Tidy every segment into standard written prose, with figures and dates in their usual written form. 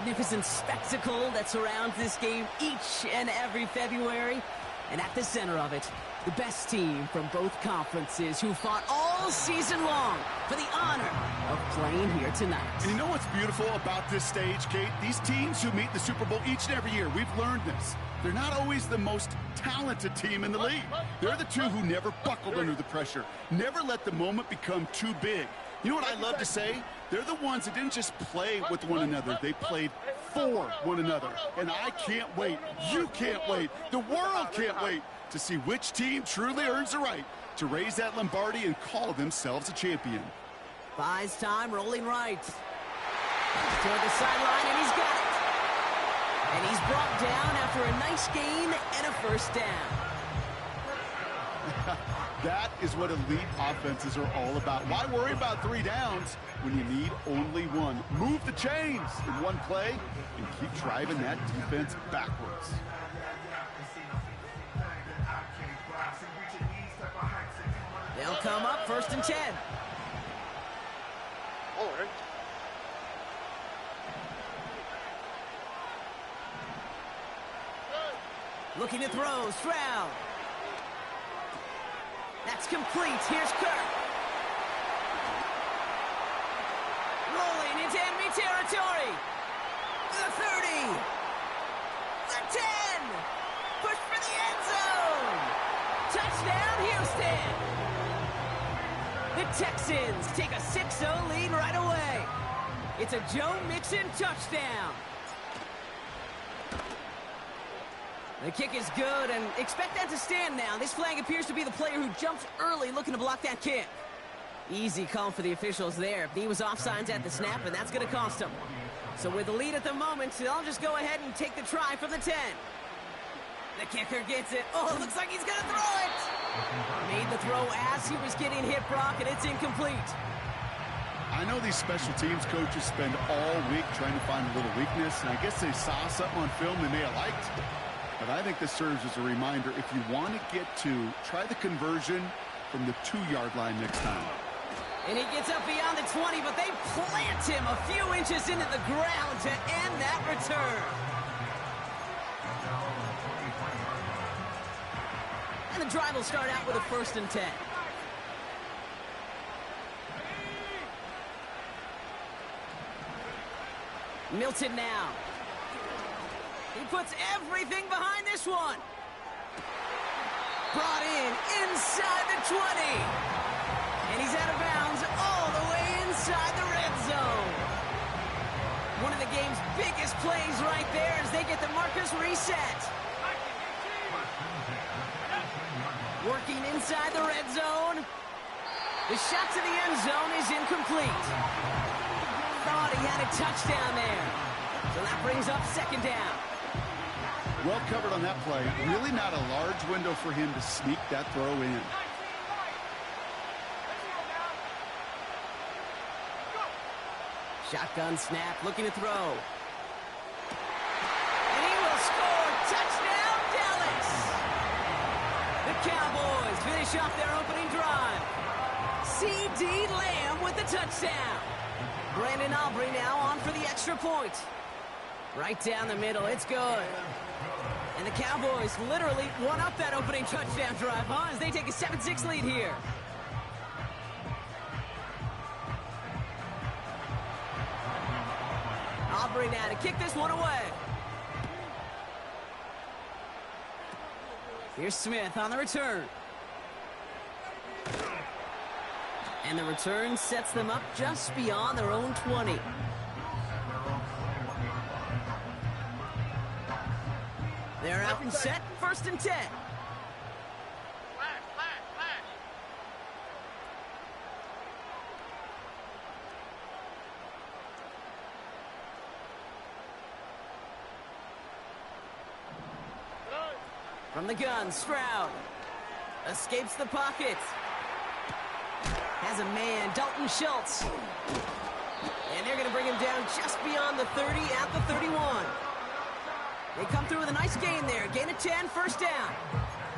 magnificent spectacle that surrounds this game each and every February. And at the center of it, the best team from both conferences who fought all season long for the honor of playing here tonight. And you know what's beautiful about this stage, Kate? These teams who meet the Super Bowl each and every year, we've learned this. They're not always the most talented team in the league. They're the two who never buckled under the pressure, never let the moment become too big. You know what I love to say? They're the ones that didn't just play with one another. They played for one another. And I can't wait. You can't wait. The world can't wait to see which team truly earns the right to raise that Lombardi and call themselves a champion. Buys time, rolling right. Toward the sideline, and he's got it. And he's brought down after a nice gain and a first down. That is what elite offenses are all about. Why worry about 3 downs when you need only one? Move the chains in one play and keep driving that defense backwards. They'll come up 1st and 10. Looking to throw, Stroud. That's complete. Here's Kirk. Rolling into enemy territory. The 30. The 10. Push for the end zone. Touchdown, Houston. The Texans take a 6-0 lead right away. It's a Joe Mixon touchdown. The kick is good, and expect that to stand now. This flag appears to be the player who jumped early looking to block that kick. Easy call for the officials there. He was offsides at the snap, and that's going to cost him. So with the lead at the moment, they'll just go ahead and take the try from the 10. The kicker gets it. Oh, it looks like he's going to throw it. Made the throw as he was getting hit, Brock, and it's incomplete. I know these special teams coaches spend all week trying to find a little weakness, and I guess they saw something on film they may have liked. But I think this serves as a reminder, if you want to get 2, try the conversion from the 2-yard line next time. And he gets up beyond the 20, but they plant him a few inches into the ground to end that return. And the drive will start out with a 1st and 10. Milton now. He puts everything behind this one. Brought in inside the 20. And he's out of bounds all the way inside the red zone. One of the game's biggest plays right there as they get the markers reset. Working inside the red zone. The shot to the end zone is incomplete. Thought he had a touchdown there. So that brings up 2nd down. Well covered on that play. Really not a large window for him to sneak that throw in. Shotgun snap, looking to throw. And he will score. Touchdown, Dallas! The Cowboys finish off their opening drive. C.D. Lamb with the touchdown. Brandon Aubrey now on for the extra point. Right down the middle, it's good. And the Cowboys literally won up that opening touchdown drive, as they take a 7-6 lead here. Aubrey now to kick this one away. Here's Smith on the return. And the return sets them up just beyond their own 20. They're out and set, 1st and 10. From the gun, Stroud escapes the pocket. Has a man, Dalton Schultz. And they're going to bring him down just beyond the 30 at the 31. They come through with a nice gain there. Gain of 10, 1st down.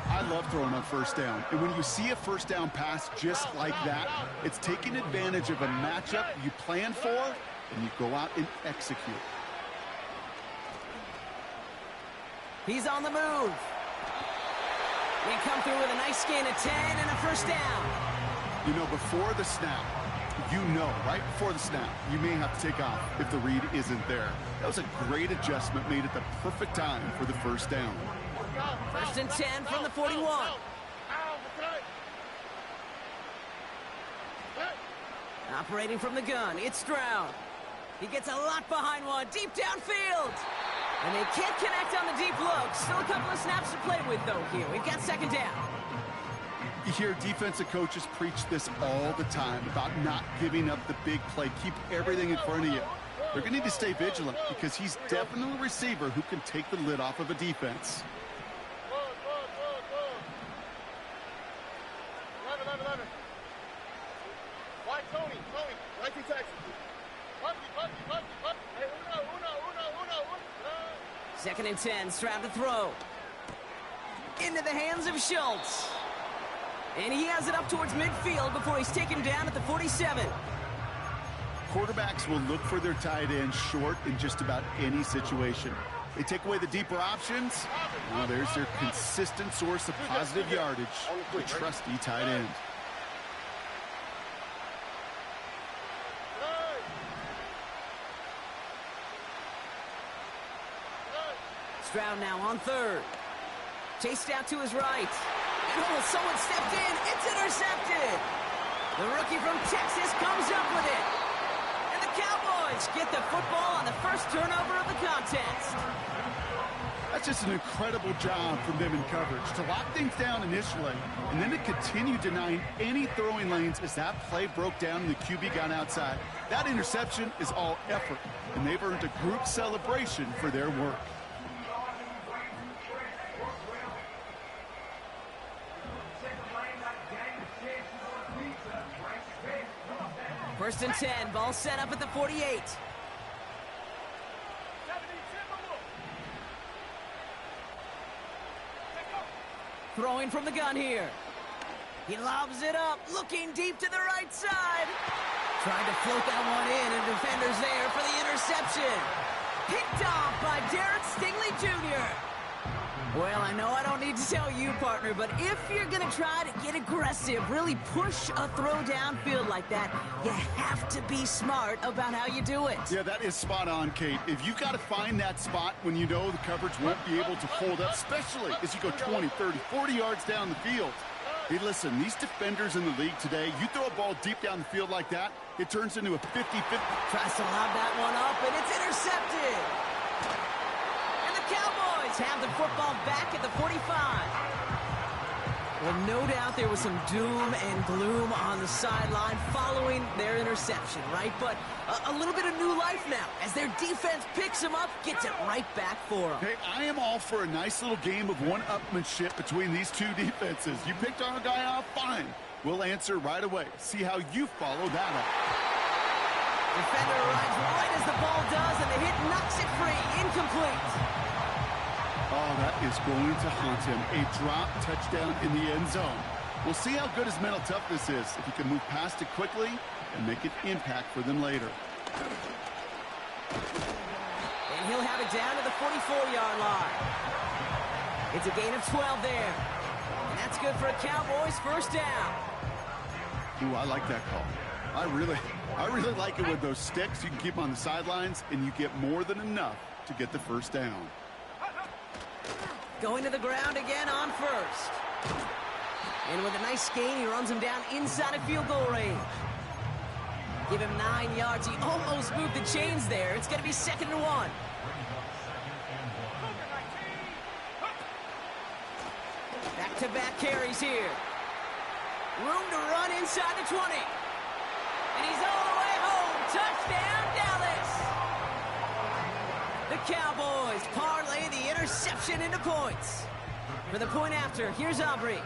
I love throwing on 1st down. And when you see a 1st down pass just like that, it's taking advantage of a matchup you plan for, and you go out and execute. He's on the move. They come through with a nice gain of 10 and a first down. You know, before the snap, right before the snap, you may have to take off if the read isn't there. That was a great adjustment made at the perfect time for the first down. First and 10 from the 41. Operating from the gun, it's Stroud. He gets a lot behind one, deep downfield. And they can't connect on the deep look. Still a couple of snaps to play with, though, here. We've got second down. You hear defensive coaches preach this all the time about not giving up the big play. Keep everything in front of you. They're going to need to stay vigilant because he's definitely a receiver who can take the lid off of a defense. Second and 10, Stroud to throw. Into the hands of Schultz. And he has it up towards midfield before he's taken down at the 47. Quarterbacks will look for their tight end short in just about any situation. They take away the deeper options. Now there's their consistent source of positive yardage, the trusty tight end. Stroud now on third. Chased out to his right. And someone stepped in. It's intercepted. The rookie from Texas comes up with it. And the Cowboys get the football on the first turnover of the contest. That's just an incredible job from them in coverage to lock things down initially and then to continue denying any throwing lanes as that play broke down and the QB got outside. That interception is all effort, and they've earned a group celebration for their work. First and 10, ball set up at the 48. Throwing from the gun here. He lobs it up, looking deep to the right side. Trying to float that one in, and defenders there for the interception. Picked off by Derek Stingley Jr. Well, I know I don't need to tell you, partner, but if you're going to try to get aggressive, really push a throw downfield like that, you have to be smart about how you do it. Yeah, that is spot on, Kate. If you've got to find that spot when you know the coverage won't be able to hold up, especially as you go 20, 30, 40 yards down the field. Hey, listen, these defenders in the league today, you throw a ball deep down the field like that, it turns into a 50-50. Tries to lob that one up, and it's intercepted. Cowboys have the football back at the 45. Well, no doubt there was some doom and gloom on the sideline following their interception, right? But a little bit of new life now as their defense picks them up, gets it right back for them. Hey, I am all for a nice little game of one-upmanship between these two defenses. You picked on a guy off, fine. We'll answer right away. See how you follow that up. Defender arrives right as the ball does, and the hit knocks it free. Incomplete. Oh, that is going to haunt him. A drop touchdown in the end zone. We'll see how good his mental toughness is if he can move past it quickly and make an impact for them later. And he'll have it down to the 44-yard line. It's a gain of 12 there. And that's good for a Cowboys first down. Ooh, I like that call. I really like it with those sticks. You can keep them on the sidelines, and you get more than enough to get the first down. Going to the ground again on first. And with a nice gain, he runs him down inside of field goal range. Give him 9 yards. He almost moved the chains there. It's going to be 2nd and 1. Back-to-back carries here. Room to run inside the 20. And he's all the way home. Touchdown, Dallas. The Cowboys parlay the interception into points. For the point after, here's Aubrey.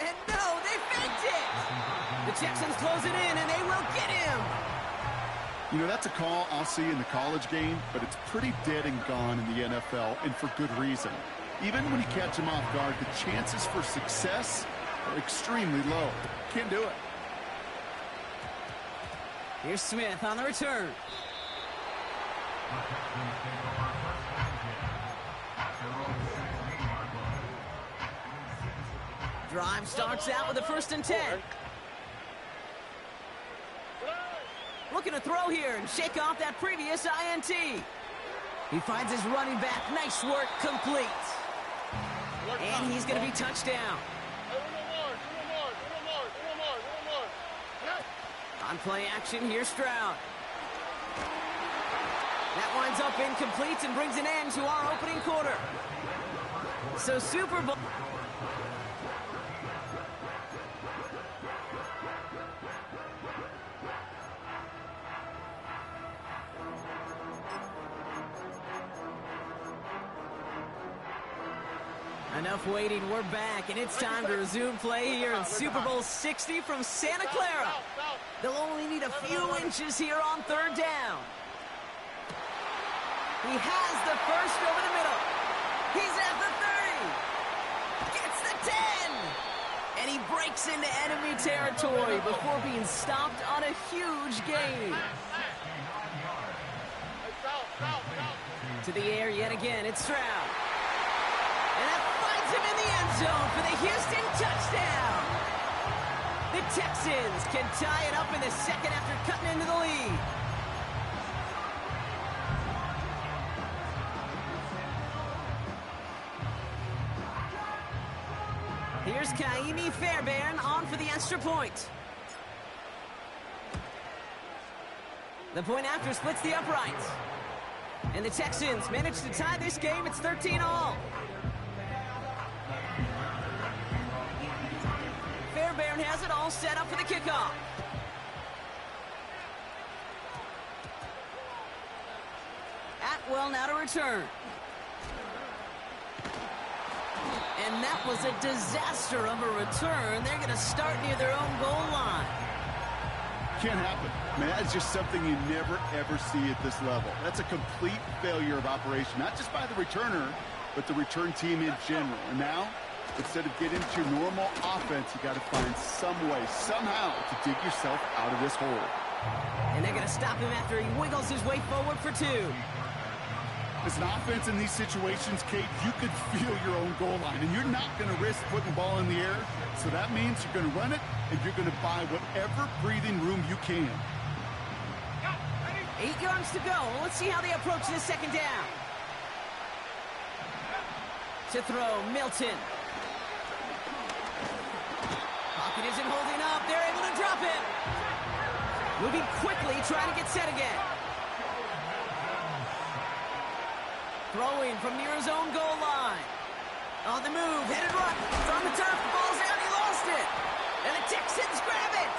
And no, they faked it. The Texans close it in, and they will get him. You know, that's a call I'll see in the college game, but it's pretty dead and gone in the NFL, and for good reason. Even when you catch him off guard, the chances for success are extremely low. Can't do it. Here's Smith on the return. Drive starts out with a 1st and 10. Looking to throw here and shake off that previous INT. He finds his running back. Nice work, complete. And he's going to be touchdown. On play action, here's Stroud. That winds up incomplete and brings an end to our opening quarter. So Super Bowl... Enough waiting, we're back, and it's time to resume play here in Super Bowl 60 from Santa Clara. They'll only need a few inches here on 3rd down. He has the first over the middle. He's at the 30. Gets the 10. And he breaks into enemy territory before being stopped on a huge gain. To the air yet again, it's Stroud. And that finds him in the end zone for the Houston touchdown. The Texans can tie it up in the 2nd after cutting into the lead. Here's Kaimi Fairbairn on for the extra point. The point after splits the uprights. And the Texans manage to tie this game. It's 13-all. Fairbairn has it all set up for the kickoff. Atwell now to return. And that was a disaster of a return. They're going to start near their own goal line. Can't happen. Man, that's just something you never, ever see at this level. That's a complete failure of operation, not just by the returner, but the return team in general. And now, instead of getting to your normal offense, you got to find some way, somehow, to dig yourself out of this hole. And they're going to stop him after he wiggles his way forward for 2. As an offense in these situations, Kate, you could feel your own goal line, and you're not going to risk putting the ball in the air. So that means you're going to run it, and you're going to buy whatever breathing room you can. 8 yards to go. Let's see how they approach this 2nd down. To throw, Milton. Pocket isn't holding up. They're able to drop it. Moving quickly, trying to get set again. Throwing from near his own goal line. On the move, headed right. It's on the turf, the ball's out, he lost it. And the Texans grab it.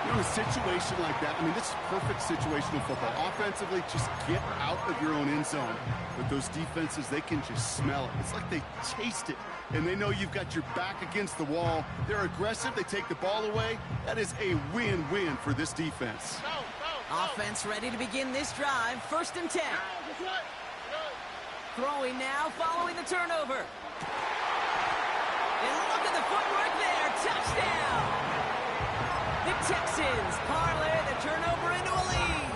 You know, in a situation like that, I mean, this is perfect situational football. Offensively, just get out of your own end zone. But those defenses, they can just smell it. It's like they taste it. And they know you've got your back against the wall. They're aggressive. They take the ball away. That is a win-win for this defense. Offense ready to begin this drive. 1st and 10. Throwing now, following the turnover. And look at the footwork there. Touchdown! The Texans parlay the turnover into a lead.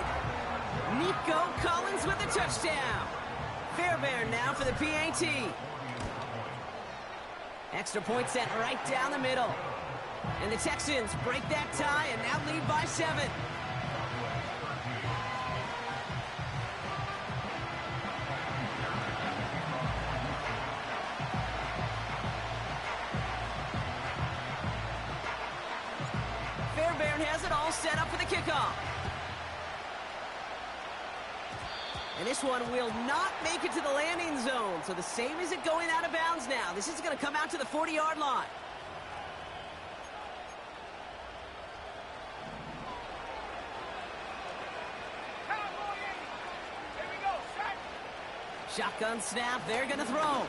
Nico Collins with the touchdown. Fairbairn now for the PAT. Extra point set right down the middle. And the Texans break that tie and now lead by 7. Fairbairn has it all set up for the kickoff. And this one will not make it to the landing zone. So the same as it going out of bounds now. This is going to come out to the 40-yard line. Shotgun snap. They're going to throw.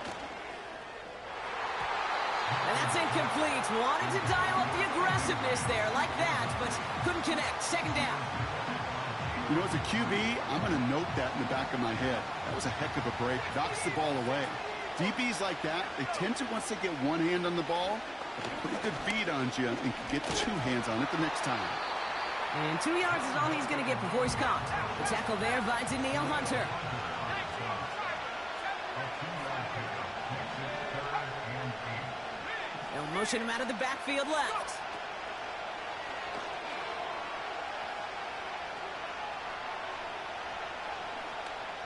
And that's incomplete. Wanted to dial up the aggressiveness there like that, but couldn't connect. 2nd down. You know, as a QB, I'm going to note that in the back of my head. That was a heck of a break. Knocks the ball away. DBs like that, they tend to, once they get one hand on the ball, have a pretty good beat on you and can get 2 hands on it the next time. And 2 yards is all he's going to get before he's caught. The tackle there by Daniil Hunter. They'll motion him out of the backfield left.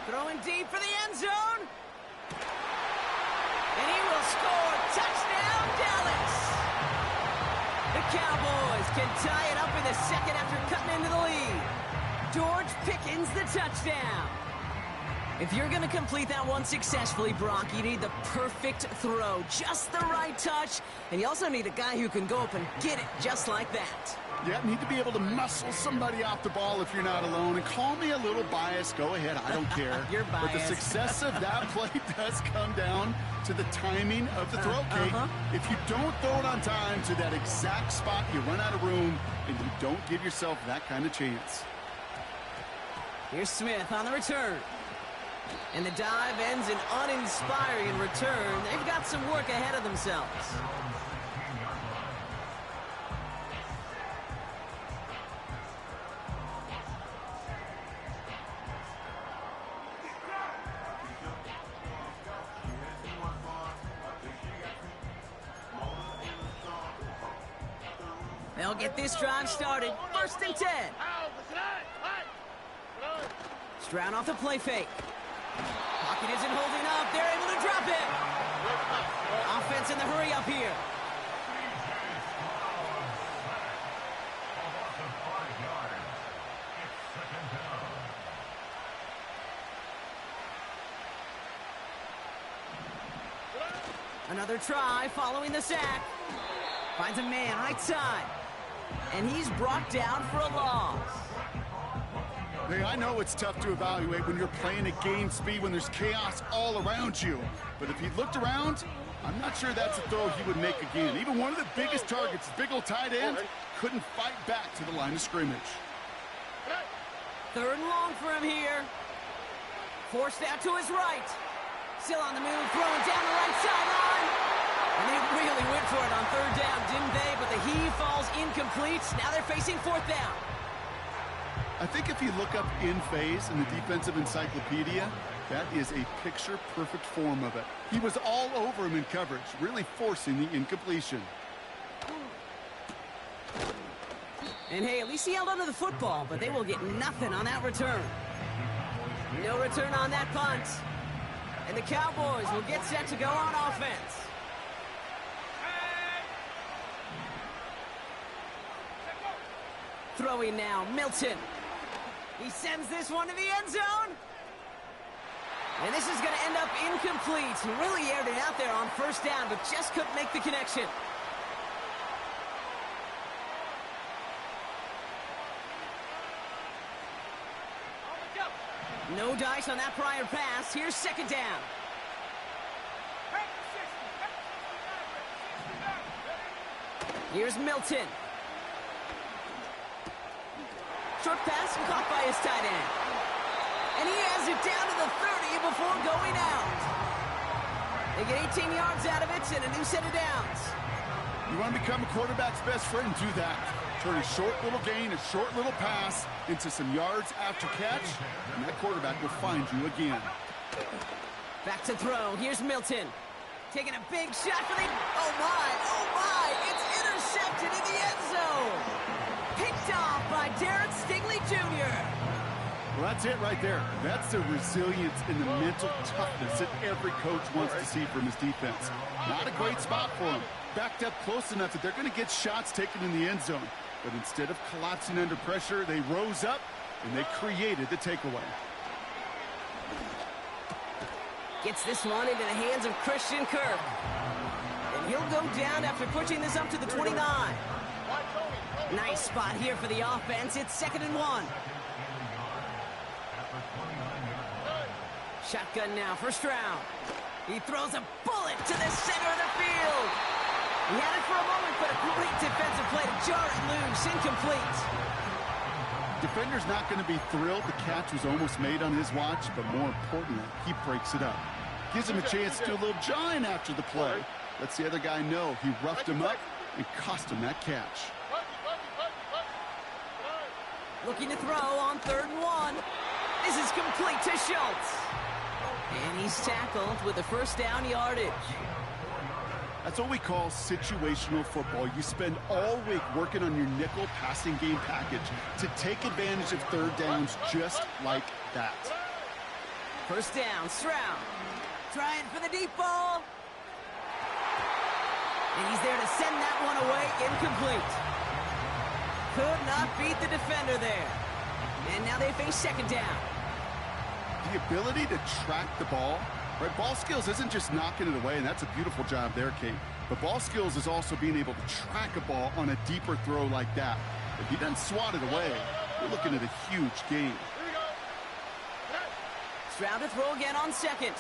Throwing deep for the end zone. And he will score. Touchdown, Dallas. The Cowboys can tie it up in the second after cutting into the lead. George Pickens the touchdown. If you're going to complete that one successfully, Brock, you need the perfect throw, just the right touch, and you also need a guy who can go up and get it just like that. Yeah, need to be able to muscle somebody off the ball if you're not alone. And call me a little biased. Go ahead. I don't care. You're biased. But the success of that play does come down to the timing of the throw, Kate. If you don't throw it on time to that exact spot, you run out of room, and you don't give yourself that kind of chance. Here's Smith on the return. And the dive ends in uninspiring return. They've got some work ahead of themselves. They'll get this drive started. 1st and 10. Stroud off the play fake. Pocket isn't holding up. They're able to drop it. Offense in the hurry up here. Another try following the sack. Finds a man right side. And he's brought down for a loss. Hey, I know it's tough to evaluate when you're playing at game speed when there's chaos all around you. But if he looked around, I'm not sure that's a throw he would make again. Even one of the biggest targets, big old tight end, couldn't fight back to the line of scrimmage. 3rd and long for him here. Forced out to his right. Still on the move, throwing down the right sideline. And they really went for it on 3rd down, didn't they? But the heave falls incomplete. Now they're facing 4th down. I think if you look up in phase in the defensive encyclopedia, that is a picture-perfect form of it. He was all over him in coverage, really forcing the incompletion. And hey, at least he held onto the football, but they will get nothing on that return. No return on that punt. And the Cowboys will get set to go on offense. Throwing now, Milton. He sends this one to the end zone. And this is going to end up incomplete. He really aired it out there on 1st down, but just couldn't make the connection. No dice on that prior pass. Here's 2nd down. Here's Milton. Short pass and caught by his tight end. And he has it down to the 30 before going out. They get 18 yards out of it and a new set of downs. You want to become a quarterback's best friend, do that. Turn a short little gain, a short little pass into some yards after catch, and that quarterback will find you again. Back to throw. Here's Milton. Taking a big shot for the... Oh, my. It's intercepted in the end zone. Picked off by Derek Stingley Jr. Well, that's it right there. That's the resilience and the mental toughness that every coach wants to see from his defense. Not a great spot for him. Backed up close enough that they're going to get shots taken in the end zone. But instead of collapsing under pressure, they rose up and they created the takeaway. Gets this one into the hands of Christian Kirk. And he'll go down after pushing this up to the 29. Nice spot here for the offense. It's 2nd and 1. Shotgun now for Stroud. He throws a bullet to the center of the field. He had it for a moment, but a great defensive play to jar it loose. Incomplete. Defender's not going to be thrilled the catch was almost made on his watch, but more importantly, he breaks it up. Gives him a chance to do a little jawing after the play. Lets the other guy know he roughed him up and cost him that catch. Looking to throw on 3rd and 1. This is complete to Schultz. And he's tackled with the first down yardage. That's what we call situational football. You spend all week working on your nickel passing game package to take advantage of 3rd downs just like that. First down, Stroud. Trying for the deep ball. And he's there to send that one away, incomplete. Could not beat the defender there. And now they face 2nd down. The ability to track the ball, right? Ball skills isn't just knocking it away, and that's a beautiful job there, Kate. But ball skills is also being able to track a ball on a deeper throw like that. If he doesn't swat it away, you're looking at a huge gain. Stroud to throw again on 2nd.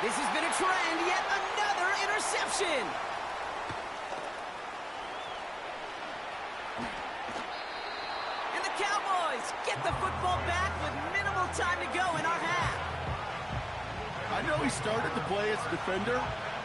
This has been a trend, yet another interception. And the Cowboys get the football back with minimal time to go in our half. I know he started the play as a defender,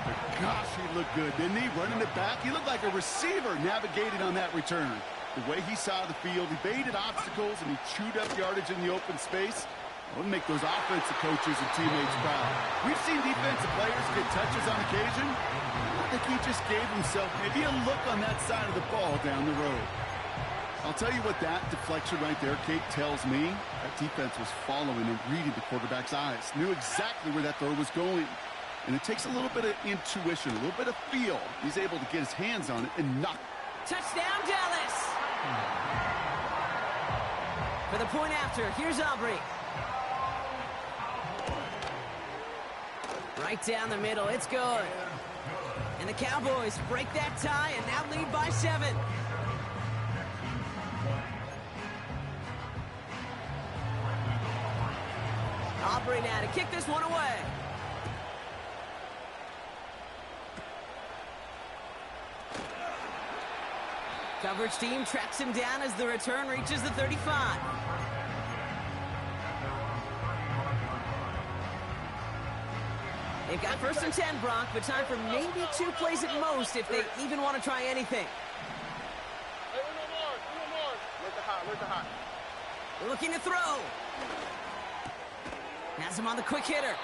but gosh, he looked good, didn't he? Running it back, he looked like a receiver navigating on that return. The way he saw the field, he baited obstacles, and he chewed up yardage in the open space. It would make those offensive coaches and teammates proud. We've seen defensive players get touches on occasion. I think he just gave himself maybe a look on that side of the ball down the road. I'll tell you what that deflection right there, Kate, tells me. That defense was following and reading the quarterback's eyes. Knew exactly where that throw was going. And it takes a little bit of intuition, a little bit of feel. He's able to get his hands on it and knock. Touchdown, Dallas! For the point after, here's Aubrey. Right down the middle, it's good. And the Cowboys break that tie and now lead by 7. Aubrey now to kick this one away. Coverage team tracks him down as the return reaches the 35. They've got 1st and 10, Brock, but time for maybe 2 plays at most if they even want to try anything. Hey, one more. Where's the hot? Looking to throw. Has him on the quick hitter.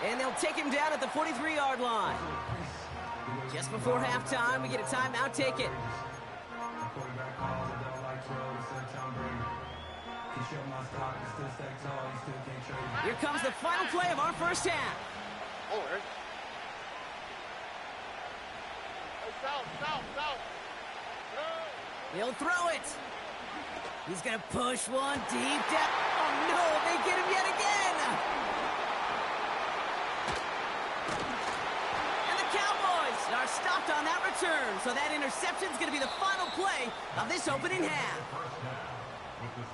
And they'll take him down at the 43-yard line. Just before halftime, we get a timeout. Take it. Here comes the final play of our first half. Oh, there's... Hey, south. He'll throw it. He's going to push one deep down. Oh, no, they get him yet again. And the Cowboys are stopped on that return. So that interception is going to be the final play of this opening half.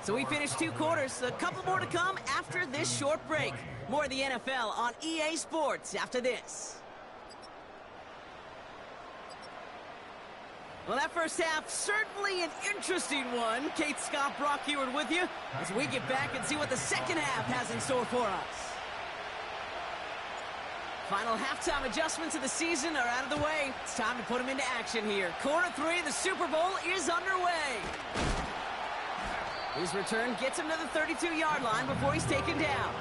So we finished 2 quarters. A couple more to come after this short break. More of the NFL on EA Sports after this. Well, that first half, certainly an interesting one. Kate, Scott, Brock Heward with you as we get back and see what the second half has in store for us. Final halftime adjustments of the season are out of the way. It's time to put them into action here. Quarter 3, the Super Bowl is underway. His return gets him to the 32-yard line before he's taken down.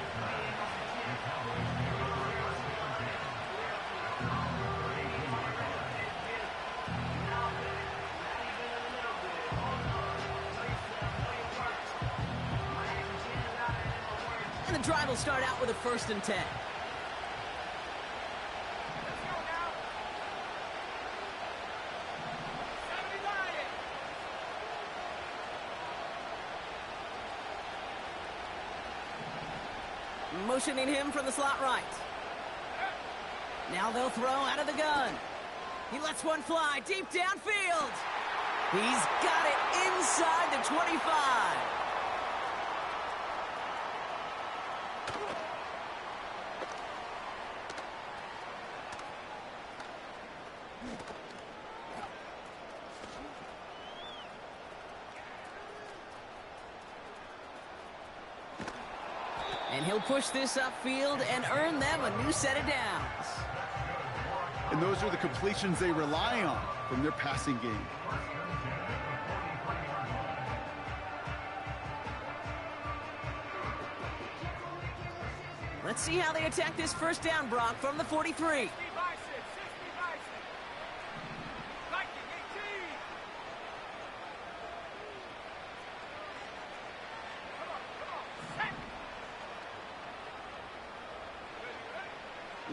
And the drive will start out with a 1st and 10. Motioning him from the slot right. Now they'll throw out of the gun. He lets one fly deep downfield. He's got it inside the 25. And he'll push this upfield and earn them a new set of downs. And those are the completions they rely on from their passing game. Let's see how they attack this first down, Brock, from the 43.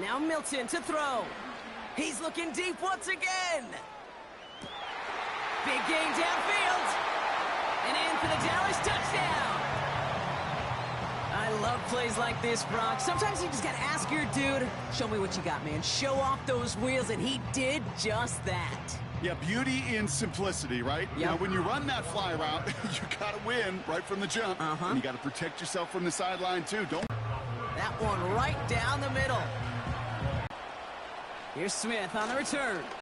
Now Milton to throw. He's looking deep once again. Big gain downfield. And in for the Dallas touchdown. I love plays like this, Brock. Sometimes you just got to ask your dude, show me what you got, man. Show off those wheels, and he did just that. Yeah, beauty in simplicity, right? Yep. Now, when you run that fly route, you got to win right from the jump. And you got to protect yourself from the sideline, too. Don't. That one right down the middle. Here's Smith on the return.